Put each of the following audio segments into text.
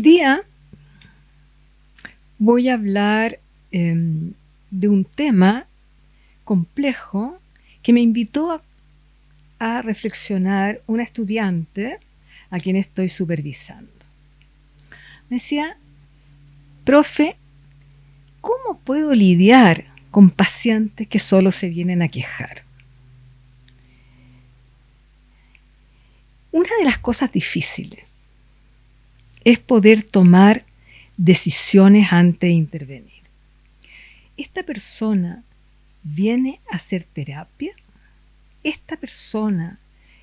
día voy a hablar de un tema complejo que me invitó a reflexionar una estudiante a quien estoy supervisando. Me decía, profe, ¿cómo puedo lidiar con pacientes que solo se vienen a quejar? Una de las cosas difíciles es poder tomar decisiones antes de intervenir. ¿Esta persona viene a hacer terapia? ¿Esta persona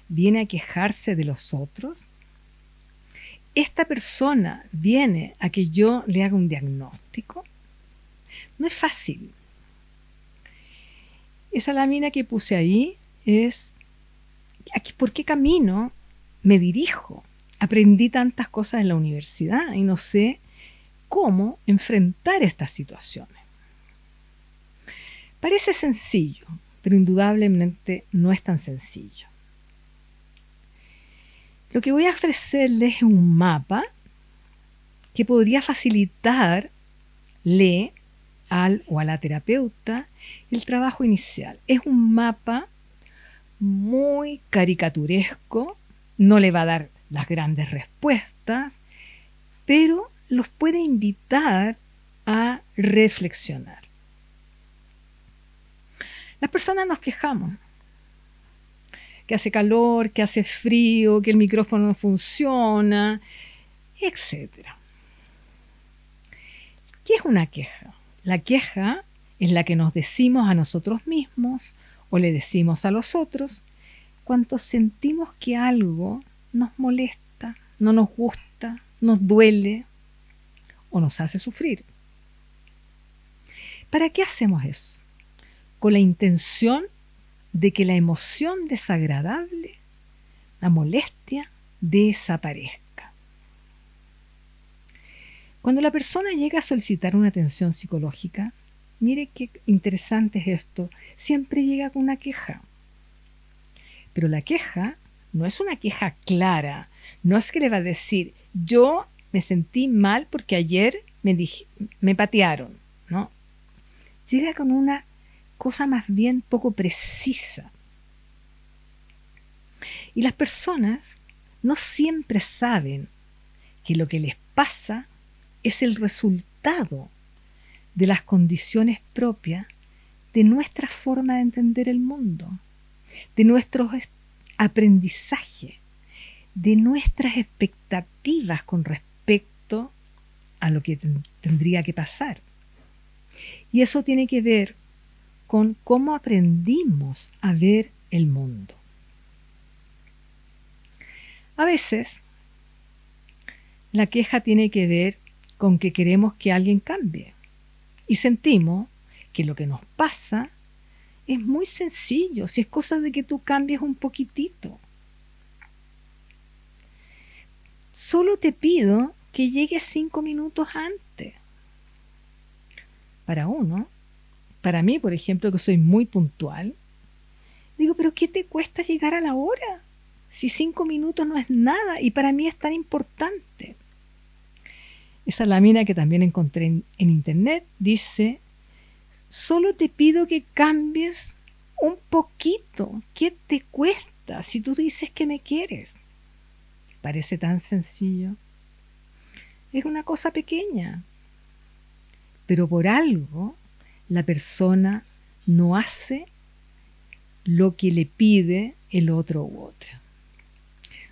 viene a quejarse de los otros? ¿Esta persona viene a que yo le haga un diagnóstico? No es fácil. Esa lámina que puse ahí es ¿por qué camino me dirijo? Aprendí tantas cosas en la universidad y no sé cómo enfrentar estas situaciones. Parece sencillo, pero indudablemente no es tan sencillo. Lo que voy a ofrecerles es un mapa que podría facilitarle al o a la terapeuta el trabajo inicial. Es un mapa muy caricaturesco, no le va a dar las grandes respuestas, pero los puede invitar a reflexionar. Las personas nos quejamos, que hace calor, que hace frío, que el micrófono no funciona, etc. ¿Qué es una queja? La queja es la que nos decimos a nosotros mismos o le decimos a los otros cuando sentimos que algo nos molesta, no nos gusta, nos duele o nos hace sufrir. ¿Para qué hacemos eso? Con la intención de que la emoción desagradable, la molestia, desaparezca. Cuando la persona llega a solicitar una atención psicológica, mire qué interesante es esto, siempre llega con una queja. Pero la queja no es una queja clara, no es que le va a decir, yo me sentí mal porque ayer me patearon, ¿no? Llega con una cosa más bien poco precisa. Y las personas no siempre saben que lo que les pasa es el resultado de las condiciones propias de nuestra forma de entender el mundo, de nuestros aprendizajes, de nuestras expectativas con respecto a lo que tendría que pasar. Y eso tiene que ver con cómo aprendimos a ver el mundo. A veces, la queja tiene que ver con que queremos que alguien cambie y sentimos que lo que nos pasa es muy sencillo, si es cosa de que tú cambies un poquitito. Solo te pido que llegues 5 minutos antes. Para mí, por ejemplo, que soy muy puntual, digo, ¿pero qué te cuesta llegar a la hora? Si 5 minutos no es nada y para mí es tan importante. Esa lámina que también encontré en internet dice, solo te pido que cambies un poquito. ¿Qué te cuesta si tú dices que me quieres? Parece tan sencillo. Es una cosa pequeña. Pero por algo la persona no hace lo que le pide el otro u otra.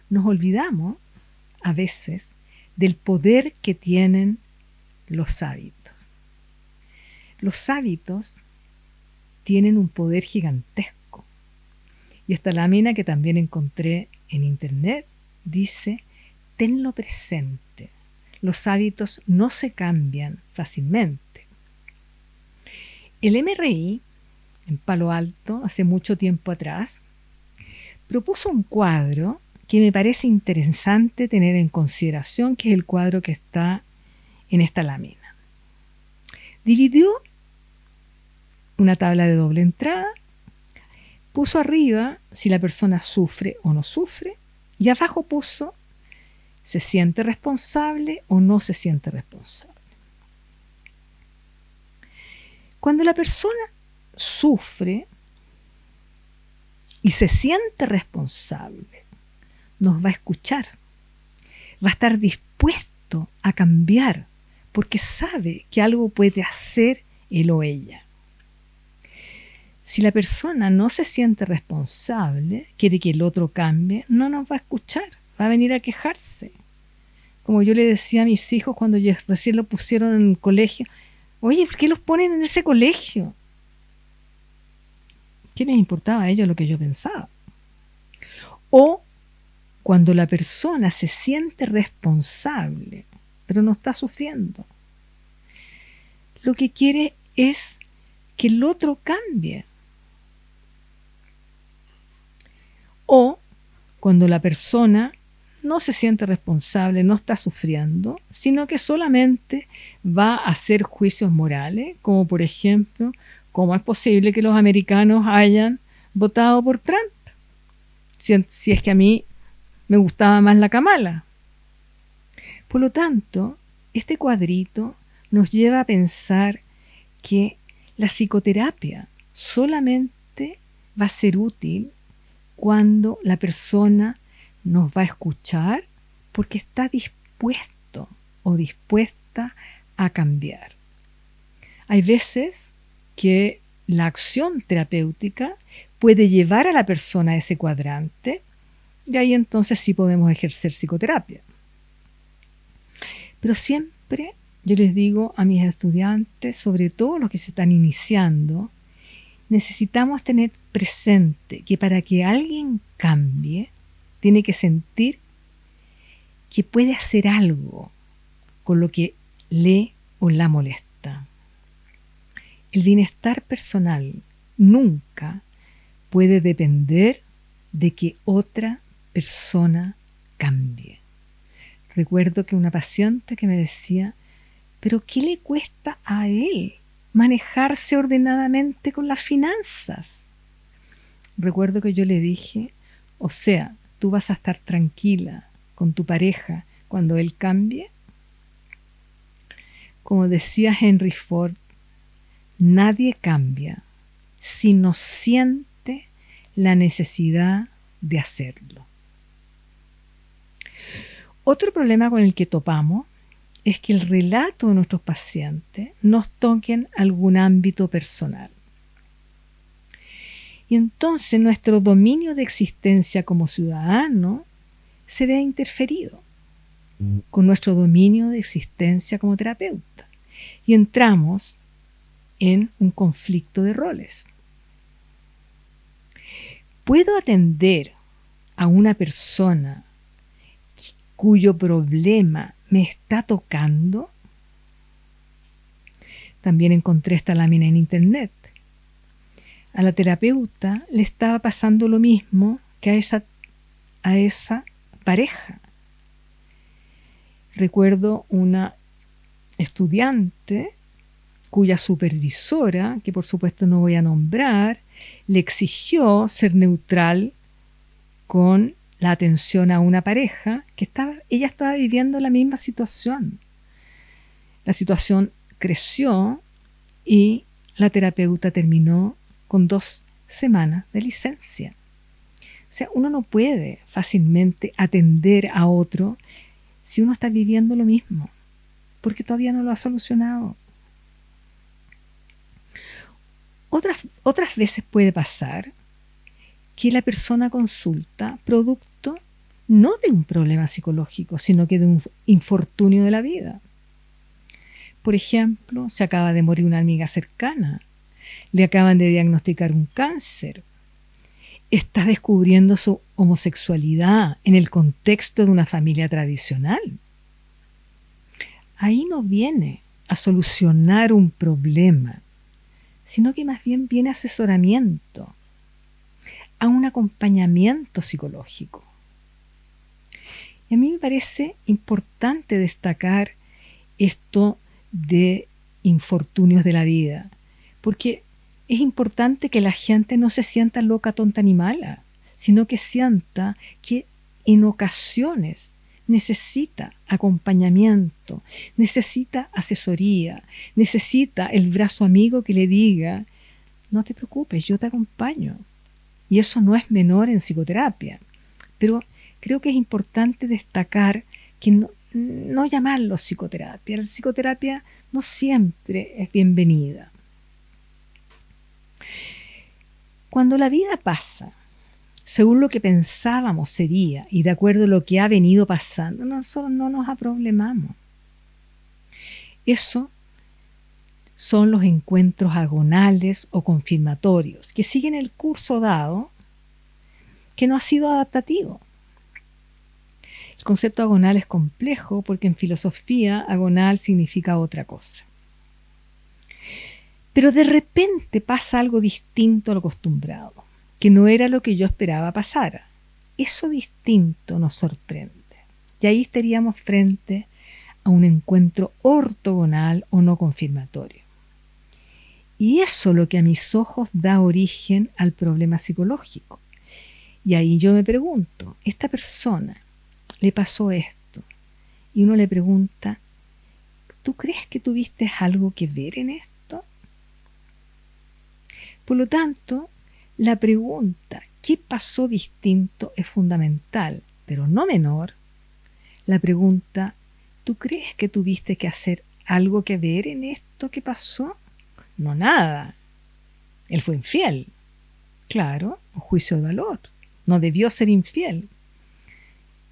Nos olvidamos a veces del poder que tienen los hábitos. Los hábitos tienen un poder gigantesco. Y esta lámina que también encontré en internet dice, tenlo presente. Los hábitos no se cambian fácilmente. El MRI, en Palo Alto, hace mucho tiempo atrás, propuso un cuadro que me parece interesante tener en consideración, que es el cuadro que está en esta lámina. Dividió una tabla de doble entrada, puso arriba si la persona sufre o no sufre, y abajo puso ¿Se siente responsable o no se siente responsable? Cuando la persona sufre y se siente responsable, nos va a escuchar, va a estar dispuesto a cambiar porque sabe que algo puede hacer él o ella. Si la persona no se siente responsable, quiere que el otro cambie, no nos va a escuchar, va a venir a quejarse. Como yo le decía a mis hijos cuando recién lo pusieron en el colegio, oye, ¿por qué los ponen en ese colegio? ¿Qué les importaba a ellos lo que yo pensaba? O cuando la persona se siente responsable, pero no está sufriendo, lo que quiere es que el otro cambie. O cuando la persona no se siente responsable, no está sufriendo, sino que solamente va a hacer juicios morales, como por ejemplo, ¿cómo es posible que los americanos hayan votado por Trump? Si es que a mí me gustaba más la Kamala. Por lo tanto, este cuadrito nos lleva a pensar que la psicoterapia solamente va a ser útil cuando la persona nos va a escuchar porque está dispuesto o dispuesta a cambiar. Hay veces que la acción terapéutica puede llevar a la persona a ese cuadrante y ahí entonces sí podemos ejercer psicoterapia. Pero siempre yo les digo a mis estudiantes, sobre todo los que se están iniciando, necesitamos tener presente que para que alguien cambie, tiene que sentir que puede hacer algo con lo que le o la molesta. El bienestar personal nunca puede depender de que otra persona cambie. Recuerdo que una paciente que me decía, ¿pero qué le cuesta a él manejarse ordenadamente con las finanzas? Recuerdo que yo le dije, o sea, ¿tú vas a estar tranquila con tu pareja cuando él cambie? Como decía Henry Ford, nadie cambia si no siente la necesidad de hacerlo. Otro problema con el que topamos es que el relato de nuestros pacientes nos toque en algún ámbito personal. Y entonces nuestro dominio de existencia como ciudadano se ve interferido con nuestro dominio de existencia como terapeuta. Y entramos en un conflicto de roles. ¿Puedo atender a una persona cuyo problema me está tocando? También encontré esta lámina en internet. A la terapeuta le estaba pasando lo mismo que a esa pareja. Recuerdo una estudiante cuya supervisora, que por supuesto no voy a nombrar, le exigió ser neutral con la atención a una pareja que ella estaba viviendo la misma situación. La situación creció y la terapeuta terminó con 2 semanas de licencia. O sea, uno no puede fácilmente atender a otro si uno está viviendo lo mismo, porque todavía no lo ha solucionado. Otras veces puede pasar que la persona consulta producto no de un problema psicológico, sino que de un infortunio de la vida. Por ejemplo, se acaba de morir una amiga cercana, le acaban de diagnosticar un cáncer, está descubriendo su homosexualidad en el contexto de una familia tradicional. Ahí no viene a solucionar un problema, sino que más bien viene asesoramiento, a un acompañamiento psicológico. Y a mí me parece importante destacar esto de infortunios de la vida, porque es importante que la gente no se sienta loca, tonta ni mala, sino que sienta que en ocasiones necesita acompañamiento, necesita asesoría, necesita el brazo amigo que le diga, no te preocupes, yo te acompaño. Y eso no es menor en psicoterapia. Pero creo que es importante destacar que no llamarlo psicoterapia. La psicoterapia no siempre es bienvenida. Cuando la vida pasa según lo que pensábamos sería y de acuerdo a lo que ha venido pasando, nosotros no nos aproblemamos. Eso son los encuentros agonales o confirmatorios que siguen el curso dado que no ha sido adaptativo. El concepto agonal es complejo porque en filosofía agonal significa otra cosa. Pero de repente pasa algo distinto a lo acostumbrado, que no era lo que yo esperaba pasara. Eso distinto nos sorprende. Y ahí estaríamos frente a un encuentro ortogonal o no confirmatorio. Y eso lo que a mis ojos da origen al problema psicológico. Y ahí yo me pregunto, esta persona le pasó esto. Y uno le pregunta, ¿tú crees que tuviste algo que ver en esto? Por lo tanto, la pregunta, ¿qué pasó distinto? Es fundamental, pero no menor. La pregunta, ¿tú crees que tuviste que hacer algo que ver en esto que pasó? No, nada. Él fue infiel. Claro, un juicio de valor. No debió ser infiel.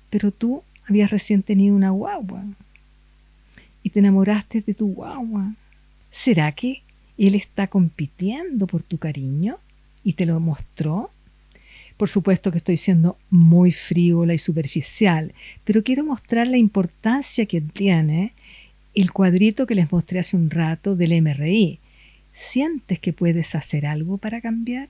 Pero tú habías recién tenido una guagua y te enamoraste de tu guagua. ¿Será que él está compitiendo por tu cariño y te lo mostró? Por supuesto que estoy siendo muy frívola y superficial, pero quiero mostrar la importancia que tiene el cuadrito que les mostré hace un rato del MRI. ¿Sientes que puedes hacer algo para cambiar?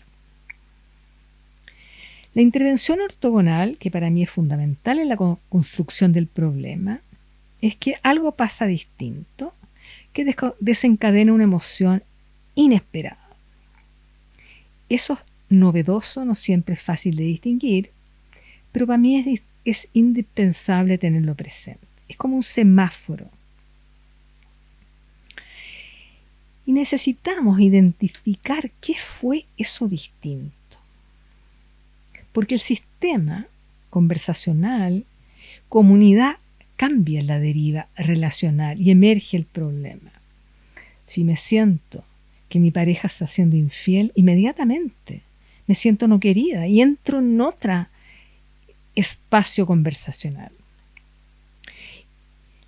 La intervención ortogonal, que para mí es fundamental en la construcción del problema, es que algo pasa distinto, que desencadena una emoción inesperada. Eso novedoso no siempre es fácil de distinguir, pero para mí es indispensable tenerlo presente. Es como un semáforo. Y necesitamos identificar qué fue eso distinto. Porque el sistema conversacional, comunidad, cambia la deriva relacional y emerge el problema. Si me siento que mi pareja está siendo infiel, inmediatamente me siento no querida y entro en otro espacio conversacional.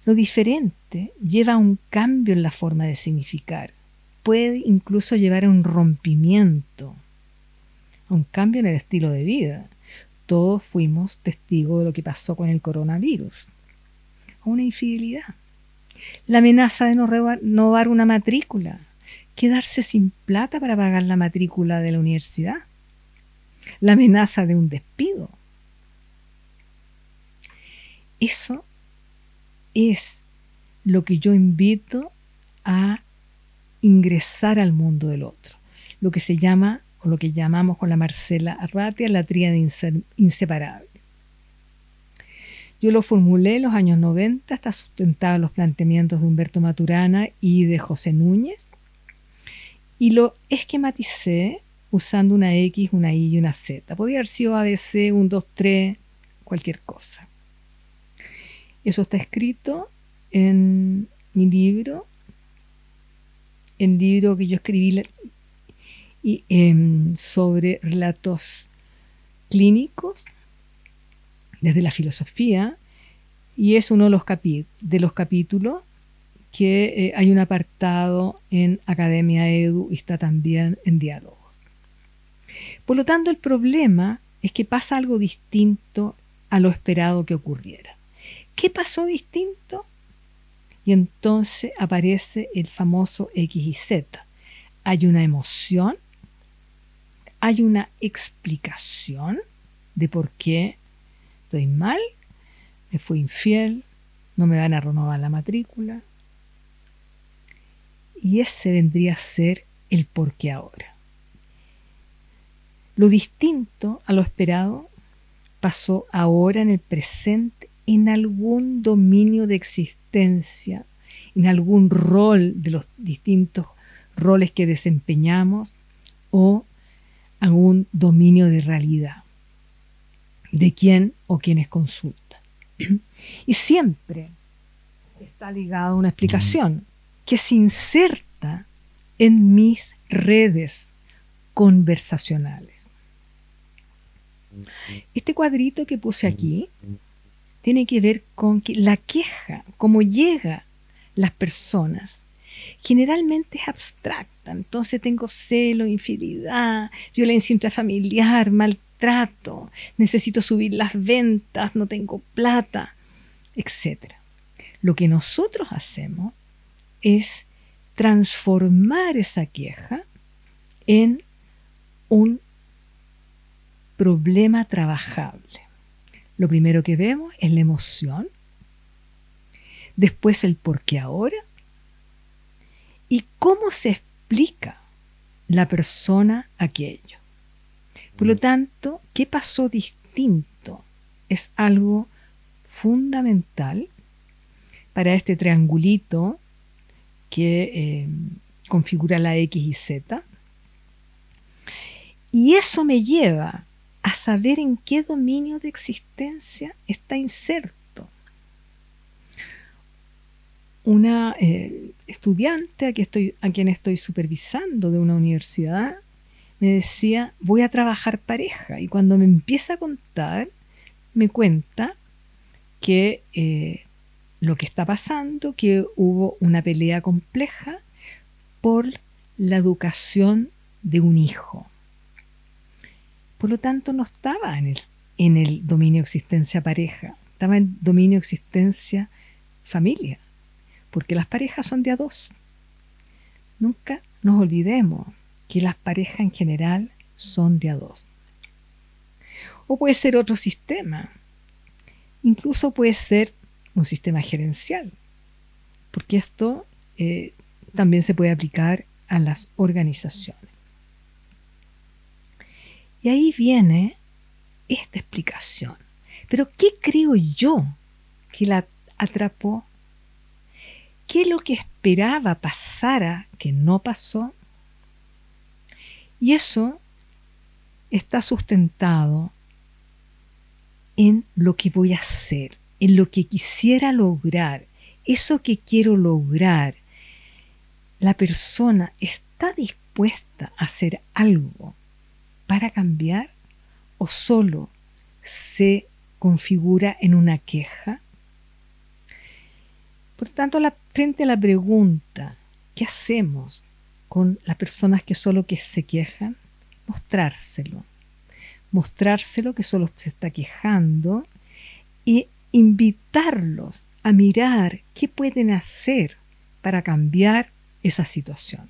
Lo diferente lleva a un cambio en la forma de significar. Puede incluso llevar a un rompimiento, a un cambio en el estilo de vida. Todos fuimos testigos de lo que pasó con el coronavirus. A una infidelidad. La amenaza de no renovar una matrícula. Quedarse sin plata para pagar la matrícula de la universidad. La amenaza de un despido. Eso es lo que yo invito a ingresar al mundo del otro. Lo que se llama, o lo que llamamos con la Marcela Arratia, la tríada inseparable. Yo lo formulé en los años 90, está sustentado en los planteamientos de Humberto Maturana y de José Núñez, y lo esquematicé usando una X, una Y y una Z. Podría haber sido ABC, 1, 2, 3, cualquier cosa. Eso está escrito en mi libro, el libro que yo escribí sobre relatos clínicos desde la filosofía, y es uno de los capítulos que hay un apartado en Academia Edu y está también en Diálogos. Por lo tanto, el problema es que pasa algo distinto a lo esperado que ocurriera. ¿Qué pasó distinto? Y entonces aparece el famoso X y Z. Hay una emoción, hay una explicación de por qué estoy mal, me fui infiel, no me van a renovar la matrícula. Y ese vendría a ser el por qué ahora. Lo distinto a lo esperado pasó ahora en el presente en algún dominio de existencia, en algún rol de los distintos roles que desempeñamos o algún dominio de realidad de quién o quienes consultan. Y siempre está ligado a una explicación que se inserta en mis redes conversacionales. Este cuadrito que puse aquí tiene que ver con que la queja, cómo llega las personas, generalmente es abstracta. Entonces tengo celo, infidelidad, violencia intrafamiliar, maltrato, necesito subir las ventas, no tengo plata, etc. Lo que nosotros hacemos es transformar esa queja en un problema trabajable. Lo primero que vemos es la emoción, después el por qué ahora y cómo se explica la persona aquello. Por lo tanto, ¿qué pasó distinto? Es algo fundamental para este triangulito que configura la X y Z. Y eso me lleva a saber en qué dominio de existencia está inserto. Una estudiante a quien estoy supervisando de una universidad me decía, voy a trabajar pareja. Y cuando me empieza a contar, me cuenta que lo que está pasando, que hubo una pelea compleja por la educación de un hijo. Por lo tanto, no estaba en el dominio existencia pareja, estaba en dominio existencia familia, porque las parejas son de a dos. Nunca nos olvidemos que las parejas en general son de a dos. O puede ser otro sistema, incluso puede ser un sistema gerencial, porque esto también se puede aplicar a las organizaciones. Y ahí viene esta explicación. Pero ¿qué creo yo que la atrapó? ¿Qué es lo que esperaba pasara que no pasó? Y eso está sustentado en lo que voy a hacer, en lo que quisiera lograr, eso que quiero lograr. La persona está dispuesta a hacer algo para cambiar o solo se configura en una queja. Por tanto, frente a la pregunta, ¿qué hacemos con las personas que solo se quejan? Mostrárselo que solo se está quejando y invitarlos a mirar qué pueden hacer para cambiar esa situación.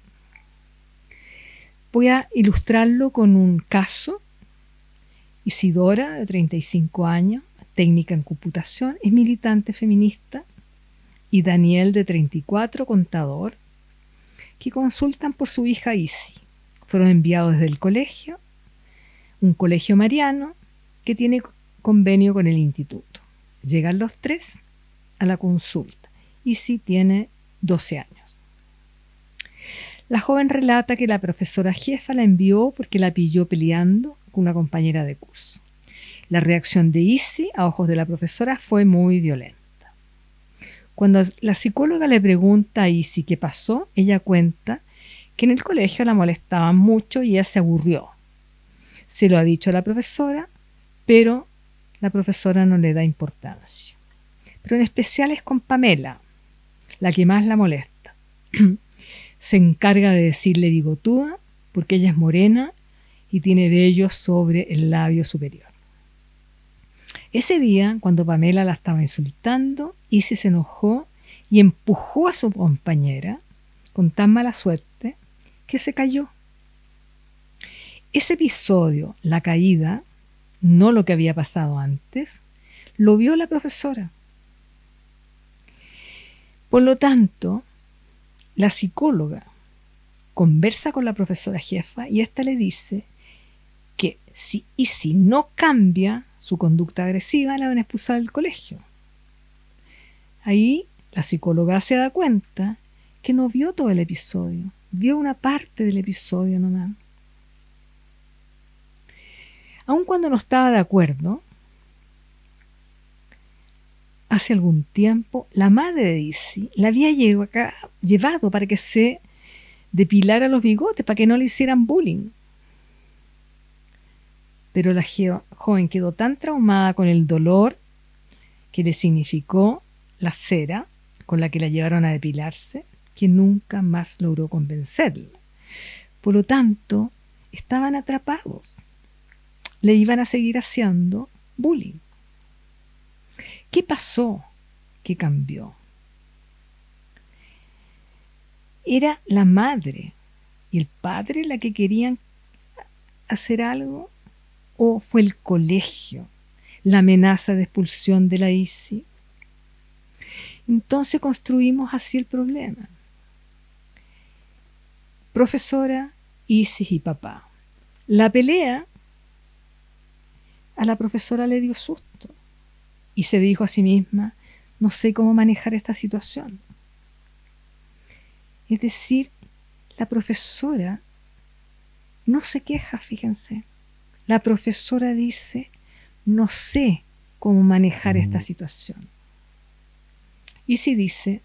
Voy a ilustrarlo con un caso. Isidora, de 35 años, técnica en computación, es militante feminista, y Daniel, de 34, contador, que consultan por su hija Isi. Fueron enviados desde el colegio, un colegio mariano que tiene convenio con el instituto. Llegan los tres a la consulta. Isi tiene 12 años. La joven relata que la profesora jefa la envió porque la pilló peleando con una compañera de curso. La reacción de Isi a ojos de la profesora fue muy violenta. Cuando la psicóloga le pregunta a Isi qué pasó, ella cuenta que en el colegio la molestaban mucho y ella se aburrió. Se lo ha dicho a la profesora, pero la profesora no le da importancia. Pero en especial es con Pamela, la que más la molesta. Se encarga de decirle bigotuda porque ella es morena y tiene vellos sobre el labio superior. Ese día, cuando Pamela la estaba insultando, Isi se enojó y empujó a su compañera con tan mala suerte que se cayó. Ese episodio, la caída, no lo que había pasado antes, lo vio la profesora. Por lo tanto, la psicóloga conversa con la profesora jefa y ésta le dice que si no cambia su conducta agresiva, la van a expulsar del colegio. Ahí la psicóloga se da cuenta que no vio todo el episodio, vio una parte del episodio nomás. Aun cuando no estaba de acuerdo, hace algún tiempo la madre de Izzy la había llevado para que se depilara los bigotes, para que no le hicieran bullying. Pero la joven quedó tan traumada con el dolor que le significó la cera con la que la llevaron a depilarse, que nunca más logró convencerla. Por lo tanto, estaban atrapados. Le iban a seguir haciendo bullying. ¿Qué pasó? ¿Qué cambió? ¿Era la madre y el padre la que querían hacer algo? ¿O fue el colegio, la amenaza de expulsión de la Izzy? Entonces construimos así el problema. Profesora, Izzy y papá. La pelea a la profesora le dio susto y se dijo a sí misma, no sé cómo manejar esta situación. Es decir, la profesora no se queja, fíjense. La profesora dice, no sé cómo manejar esta situación. Izzy dice,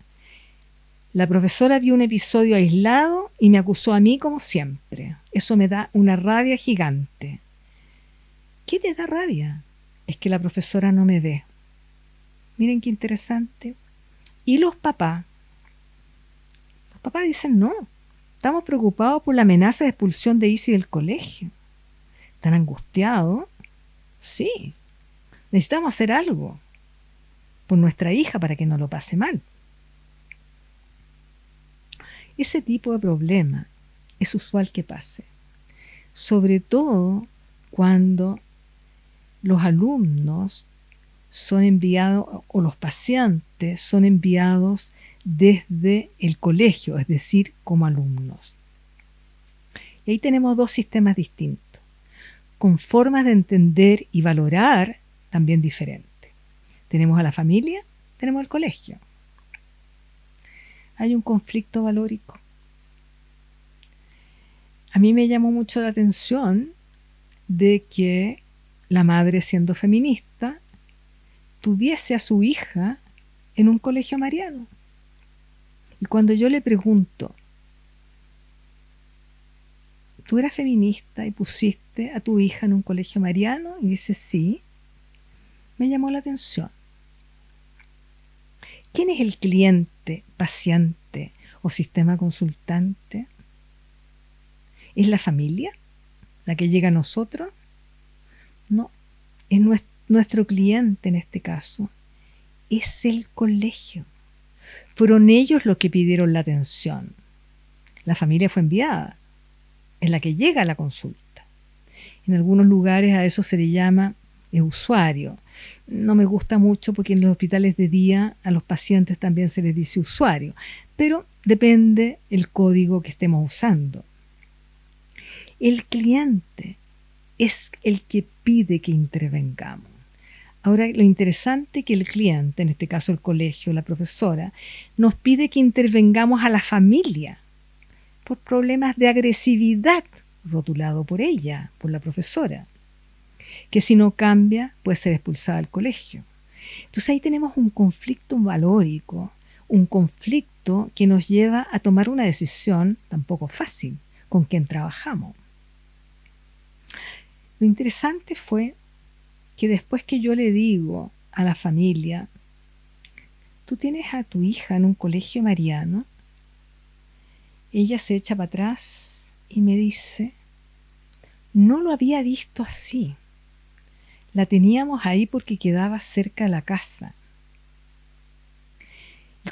la profesora vio un episodio aislado y me acusó a mí como siempre. Eso me da una rabia gigante. ¿Qué te da rabia? Es que la profesora no me ve. Miren qué interesante. Y los papás dicen, no, estamos preocupados por la amenaza de expulsión de Izzy del colegio. ¿Están angustiados? Sí. Necesitamos hacer algo por nuestra hija para que no lo pase mal. Ese tipo de problema es usual que pase, sobre todo cuando los alumnos son enviados o los pacientes son enviados desde el colegio, es decir, como alumnos. Y ahí tenemos dos sistemas distintos, con formas de entender y valorar también diferentes. Tenemos a la familia, tenemos el colegio. Hay un conflicto valórico. A mí me llamó mucho la atención de que la madre, siendo feminista, tuviese a su hija en un colegio mariano. Y cuando yo le pregunto, ¿tú eras feminista y pusiste a tu hija en un colegio mariano? Y dice, sí. Me llamó la atención. ¿Quién es el cliente, paciente o sistema consultante? ¿Es la familia la que llega a nosotros? No, es nuestro cliente en este caso. Es el colegio. Fueron ellos los que pidieron la atención. La familia fue enviada. Es la que llega a la consulta. En algunos lugares a eso se le llama usuario. No me gusta mucho porque en los hospitales de día a los pacientes también se les dice usuario, pero depende el código que estemos usando. El cliente es el que pide que intervengamos. Ahora, lo interesante es que el cliente, en este caso el colegio, la profesora, nos pide que intervengamos a la familia por problemas de agresividad, rotulado por ella, por la profesora, que si no cambia puede ser expulsada del colegio. Entonces ahí tenemos un conflicto valórico, un conflicto que nos lleva a tomar una decisión tampoco fácil con quien trabajamos. Lo interesante fue que después que yo le digo a la familia, tú tienes a tu hija en un colegio mariano, ella se echa para atrás y me dice, no lo había visto así. La teníamos ahí porque quedaba cerca de la casa. Y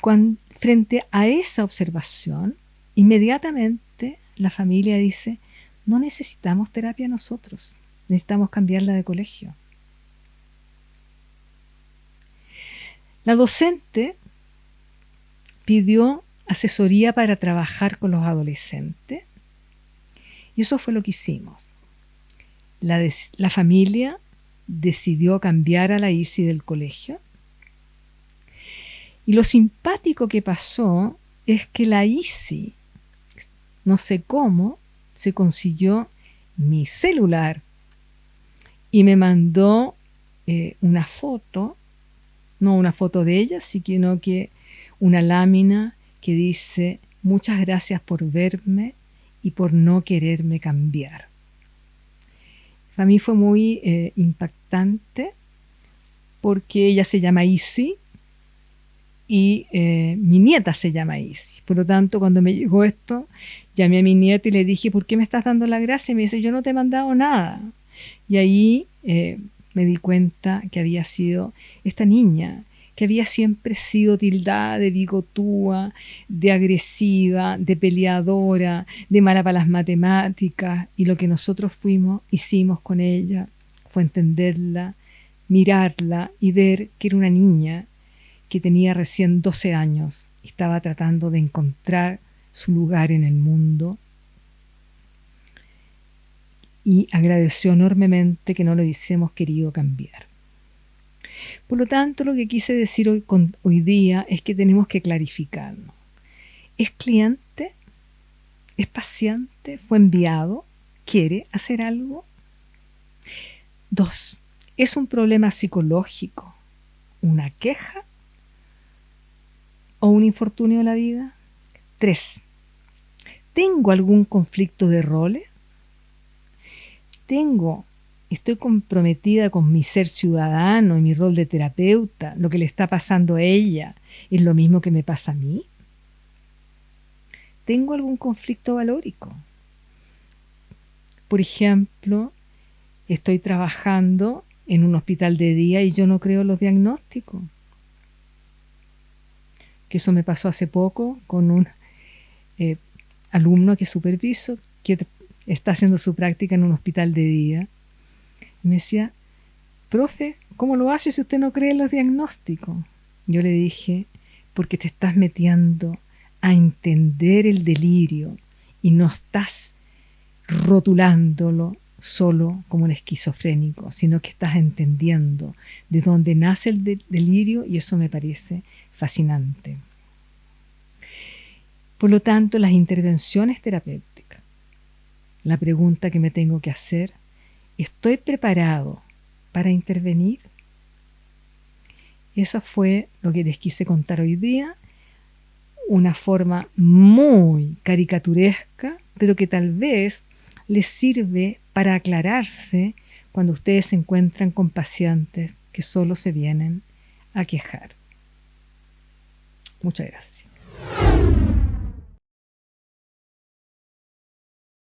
frente a esa observación, inmediatamente la familia dice, no necesitamos terapia nosotros, necesitamos cambiarla de colegio. La docente pidió asesoría para trabajar con los adolescentes y eso fue lo que hicimos. La familia decidió cambiar a la Izzy del colegio Y lo simpático que pasó es que la Isi, no sé cómo, se consiguió mi celular y me mandó una foto, no una foto de ella, sino que una lámina que dice: muchas gracias por verme y por no quererme cambiar. Para mí fue muy impactante porque ella se llama Isi y mi nieta se llama Isi. Por lo tanto, cuando me llegó esto, llamé a mi nieta y le dije: ¿por qué me estás dando la gracia? Y me dice: yo no te he mandado nada. Y ahí me di cuenta que había sido esta niña, que había siempre sido tildada de bigotúa, de agresiva, de peleadora, de mala para las matemáticas, y lo que nosotros hicimos con ella fue entenderla, mirarla y ver que era una niña que tenía recién 12 años y estaba tratando de encontrar su lugar en el mundo, y agradeció enormemente que no lo hubiésemos querido cambiar. Por lo tanto, lo que quise decir hoy día es que tenemos que clarificarnos. ¿Es cliente? ¿Es paciente? ¿Fue enviado? ¿Quiere hacer algo? 2. ¿Es un problema psicológico, una queja o un infortunio de la vida? 3. ¿Tengo algún conflicto de roles? Estoy comprometida con mi ser ciudadano y mi rol de terapeuta. Lo que le está pasando a ella es lo mismo que me pasa a mí. ¿Tengo algún conflicto valórico? Por ejemplo, estoy trabajando en un hospital de día y yo no creo en los diagnósticos. Que eso me pasó hace poco con un alumno que superviso, que está haciendo su práctica en un hospital de día. Y me decía: profe, ¿cómo lo hace si usted no cree en los diagnósticos? Yo le dije: porque te estás metiendo a entender el delirio y no estás rotulándolo solo como un esquizofrénico, sino que estás entendiendo de dónde nace el delirio, y eso me parece fascinante. Por lo tanto, las intervenciones terapéuticas, la pregunta que me tengo que hacer: ¿estoy preparado para intervenir? Eso fue lo que les quise contar hoy día, una forma muy caricaturesca, pero que tal vez les sirve para aclararse cuando ustedes se encuentran con pacientes que solo se vienen a quejar. Muchas gracias.